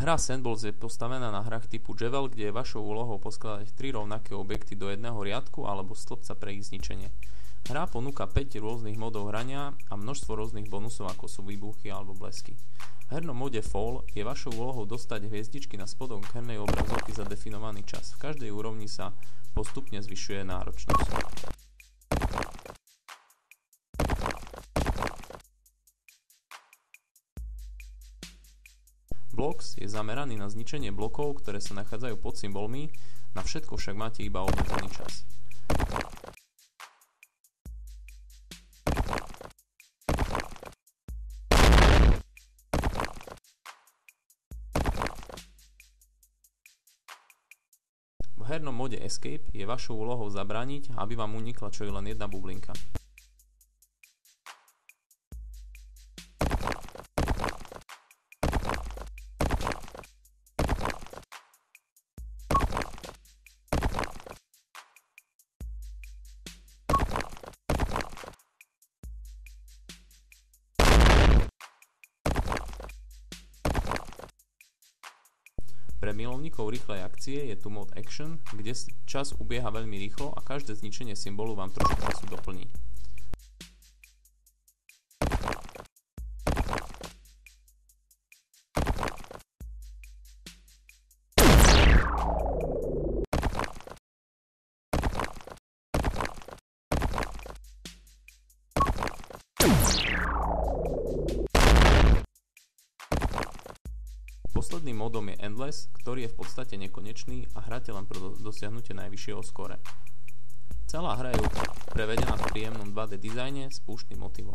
Hra Sandbox je postavená na hrách typu Jewel, kde je vašou úlohou poskladať 3 rovnaké objekty do jedného riadku alebo stĺpca pre ich zničenie. Hra ponúka 5 rôznych modov hrania a množstvo rôznych bonusov, ako sú výbuchy alebo blesky. V hernom mode Fall je vašou úlohou dostať hviezdičky na spodok hernej obrazovky za definovaný čas. V každej úrovni sa postupne zvyšuje náročnosť. Blocks je zameraný na zničenie blokov, ktoré sa nachádzajú pod symbolmi, na všetko však máte iba obmedzený čas. V hernom mode Escape je vašou úlohou zabrániť, aby vám unikla čo je len jedna bublinka. Pre milovníkov rýchlej akcie je tu mod Action, kde čas ubieha veľmi rýchlo a každé zničenie symbolu vám trošku času doplní. Posledným modom je Endless, ktorý je v podstate nekonečný a hráte len pre dosiahnutie najvyššieho skóre. Celá hra je prevedená v príjemnom 2D dizajne s púštnym motivom.